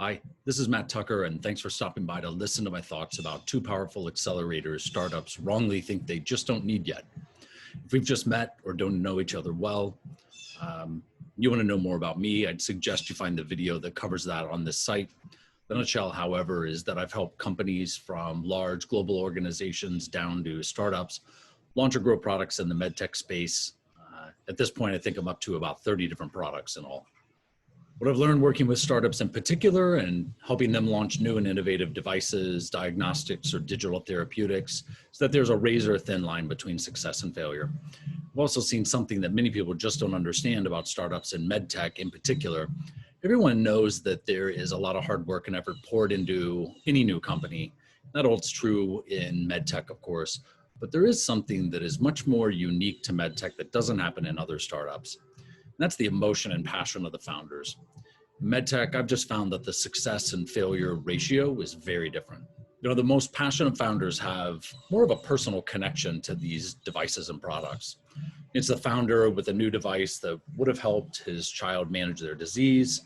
Hi, this is Matt Tucker, and thanks for stopping by to listen to my thoughts about two powerful accelerators startups wrongly think they just don't need yet. If we've just met or don't know each other well, you want to know more about me, I'd suggest you find the video that covers that on this site. The nutshell, however, is that I've helped companies from large global organizations down to startups launch or grow products in the medtech space. At this point, I think I'm up to about 30 different products in all. What I've learned working with startups in particular and helping them launch new and innovative devices, diagnostics, or digital therapeutics is that there's a razor thin line between success and failure. I've also seen something that many people just don't understand about startups in medtech in particular. Everyone knows that there is a lot of hard work and effort poured into any new company. That holds true in medtech, of course, but there is something that is much more unique to medtech that doesn't happen in other startups. That's the emotion and passion of the founders. In medtech, I've just found that the success and failure ratio is very different. The most passionate founders have more of a personal connection to these devices and products. It's the founder with a new device that would have helped his child manage their disease,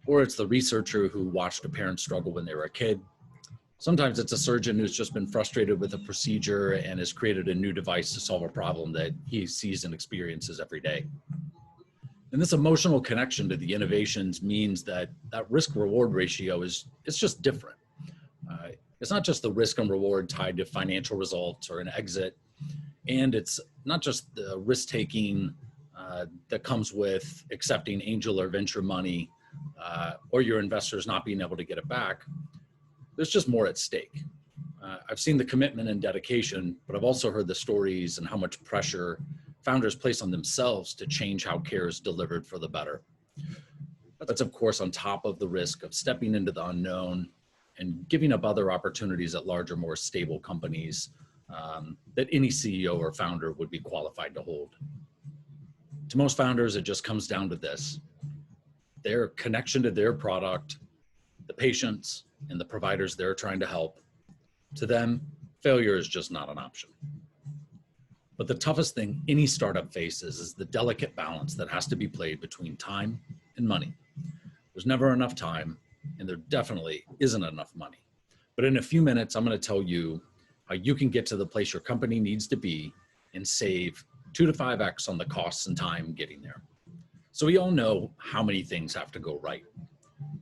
or it's the researcher who watched a parent struggle when they were a kid. Sometimes it's a surgeon who's just been frustrated with a procedure and has created a new device to solve a problem that he sees and experiences every day. And this emotional connection to the innovations means that that risk-reward ratio it's just different. It's not just the risk and reward tied to financial results or an exit, and it's not just the risk-taking that comes with accepting angel or venture money or your investors not being able to get it back. There's just more at stake. I've seen the commitment and dedication, but I've also heard the stories and how much pressure founders place on themselves to change how care is delivered for the better. That's, of course, on top of the risk of stepping into the unknown and giving up other opportunities at larger, more stable companies that any CEO or founder would be qualified to hold. To most founders, it just comes down to this: their connection to their product, the patients, and the providers they're trying to help. To them, failure is just not an option. But the toughest thing any startup faces is the delicate balance that has to be played between time and money. There's never enough time, and there definitely isn't enough money. But in a few minutes, I'm going to tell you how you can get to the place your company needs to be and save 2 to 5x on the costs and time getting there. So we all know how many things have to go right.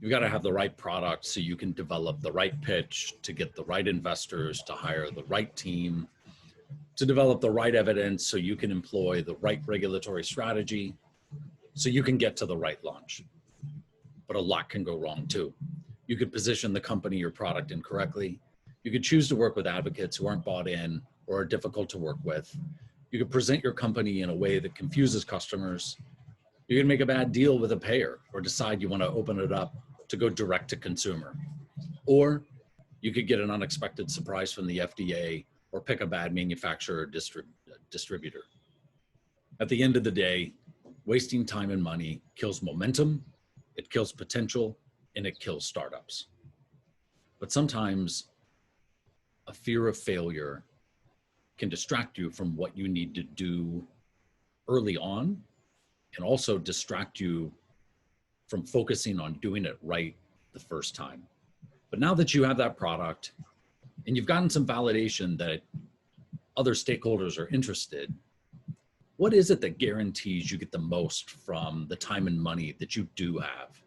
You've got to have the right product so you can develop the right pitch, to get the right investors, to hire the right team, to develop the right evidence so you can employ the right regulatory strategy, so you can get to the right launch. But a lot can go wrong too. You could position the company or product incorrectly. You could choose to work with advocates who aren't bought in or are difficult to work with. You could present your company in a way that confuses customers. You can make a bad deal with a payer or decide you want to open it up to go direct to consumer. Or you could get an unexpected surprise from the FDA or pick a bad manufacturer or distributor. At the end of the day, wasting time and money kills momentum, it kills potential, and it kills startups. But sometimes a fear of failure can distract you from what you need to do early on, and also distract you from focusing on doing it right the first time. But now that you have that product and you've gotten some validation that other stakeholders are interested, what is it that guarantees you get the most from the time and money that you do have?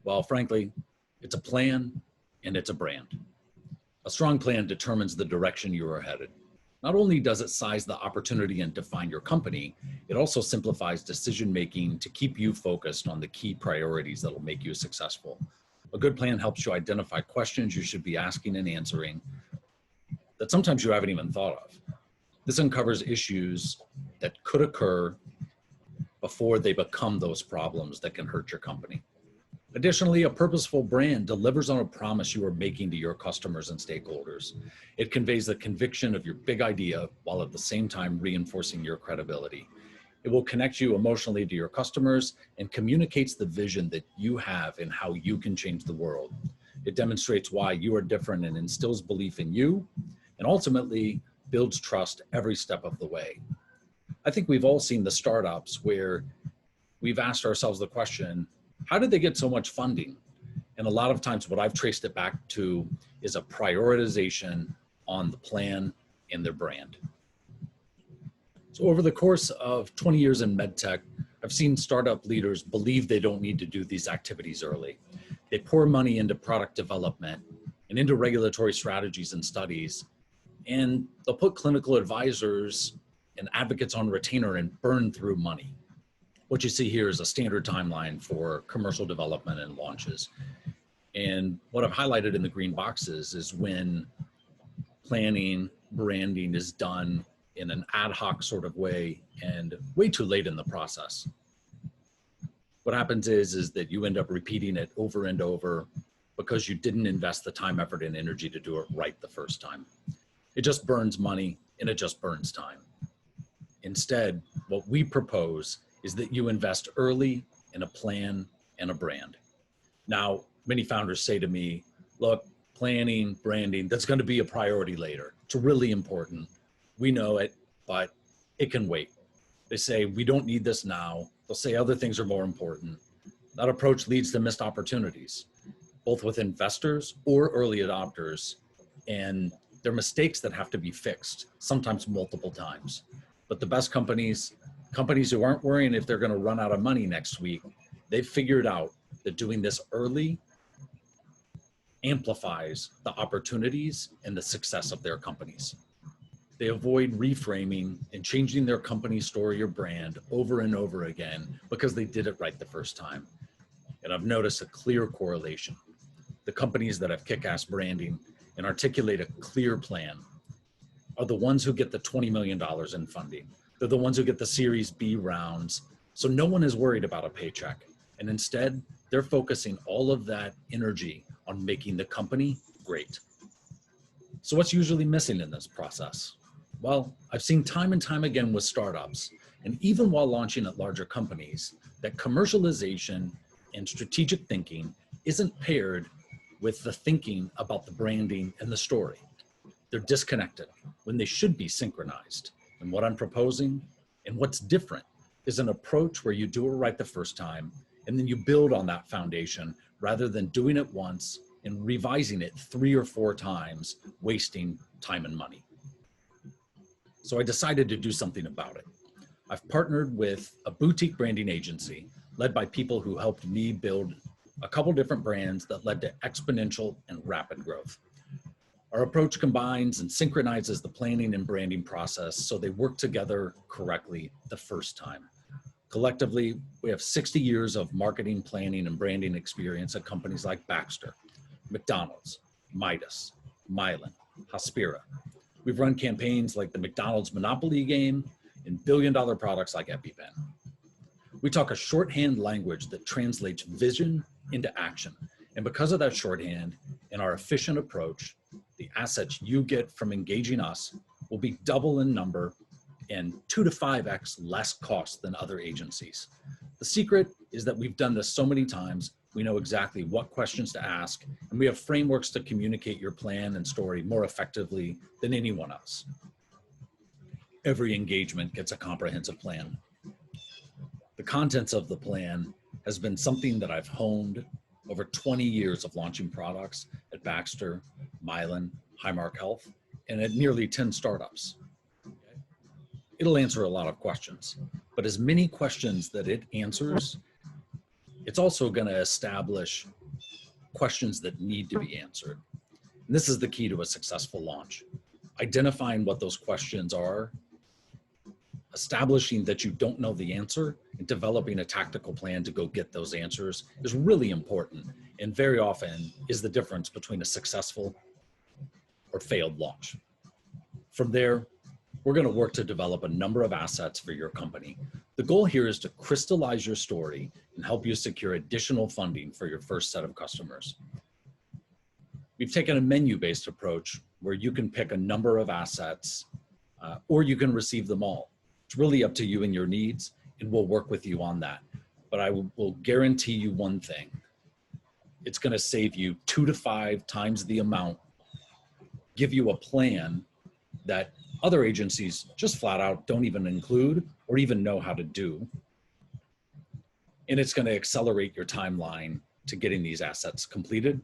Well, frankly, it's a plan and it's a brand. A strong plan determines the direction you are headed. Not only does it size the opportunity and define your company, it also simplifies decision-making to keep you focused on the key priorities that will make you successful. A good plan helps you identify questions you should be asking and answering that sometimes you haven't even thought of. This uncovers issues that could occur before they become those problems that can hurt your company. Additionally, a purposeful brand delivers on a promise you are making to your customers and stakeholders. It conveys the conviction of your big idea while at the same time reinforcing your credibility. It will connect you emotionally to your customers and communicates the vision that you have and how you can change the world. It demonstrates why you are different and instills belief in you, and ultimately builds trust every step of the way. I think we've all seen the startups where we've asked ourselves the question, how did they get so much funding? And a lot of times what I've traced it back to is a prioritization on the plan and their brand. So over the course of 20 years in medtech, I've seen startup leaders believe they don't need to do these activities early. They pour money into product development and into regulatory strategies and studies, and they'll put clinical advisors and advocates on retainer and burn through money. What you see here is a standard timeline for commercial development and launches. And what I've highlighted in the green boxes is when planning, branding is done in an ad hoc sort of way and way too late in the process. What happens is that you end up repeating it over and over because you didn't invest the time, effort, and energy to do it right the first time. It just burns money and it just burns time. Instead, what we propose is that you invest early in a plan and a brand. Now, many founders say to me, look, planning, branding, that's going to be a priority later. It's really important. We know it, but it can wait. They say, we don't need this now. They'll say other things are more important. That approach leads to missed opportunities, both with investors or early adopters. And they're mistakes that have to be fixed, sometimes multiple times. But the best companies who aren't worrying if they're going to run out of money next week, they've figured out that doing this early amplifies the opportunities and the success of their companies. They avoid reframing and changing their company story or brand over and over again because they did it right the first time. And I've noticed a clear correlation. The companies that have kick-ass branding and articulate a clear plan are the ones who get the $20 million in funding. They're the ones who get the Series B rounds. So no one is worried about a paycheck. And instead, they're focusing all of that energy on making the company great. So what's usually missing in this process? Well, I've seen time and time again with startups, and even while launching at larger companies, that commercialization and strategic thinking isn't paired with the thinking about the branding and the story. They're disconnected when they should be synchronized. And what I'm proposing and what's different is an approach where you do it right the first time, and then you build on that foundation rather than doing it once and revising it 3 or 4 times, wasting time and money. So I decided to do something about it. I've partnered with a boutique branding agency led by people who helped me build a couple different brands that led to exponential and rapid growth. Our approach combines and synchronizes the planning and branding process so they work together correctly the first time. Collectively, we have 60 years of marketing, planning, and branding experience at companies like Baxter, McDonald's, Midas, Mylan, Hospira. We've run campaigns like the McDonald's Monopoly game and billion-dollar products like EpiPen. We talk a shorthand language that translates vision into action. And because of that shorthand and our efficient approach, the assets you get from engaging us will be double in number and 2 to 5x less cost than other agencies. The secret is that we've done this so many times, we know exactly what questions to ask, and we have frameworks to communicate your plan and story more effectively than anyone else. Every engagement gets a comprehensive plan. The contents of the plan has been something that I've honed over 20 years of launching products at Baxter, Mylan, Highmark Health, and at nearly 10 startups. It'll answer a lot of questions, but as many questions that it answers, it's also going to establish questions that need to be answered. And this is the key to a successful launch. Identifying what those questions are, establishing that you don't know the answer, and developing a tactical plan to go get those answers is really important, and very often is the difference between a successful or failed launch. From there, we're going to work to develop a number of assets for your company. The goal here is to crystallize your story and help you secure additional funding for your first set of customers. We've taken a menu-based approach where you can pick a number of assets or you can receive them all. It's really up to you and your needs, and we'll work with you on that. But I will guarantee you one thing. It's going to save you 2 to 5 times the amount, give you a plan that other agencies just flat out don't even include or even know how to do. And it's going to accelerate your timeline to getting these assets completed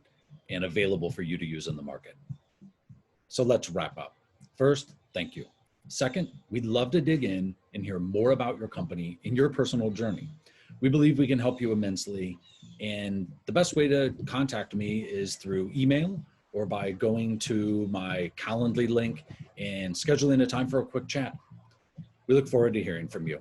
and available for you to use in the market. So let's wrap up. First, thank you. Second, we'd love to dig in and hear more about your company and your personal journey. We believe we can help you immensely, and the best way to contact me is through email or by going to my Calendly link and scheduling a time for a quick chat. We look forward to hearing from you.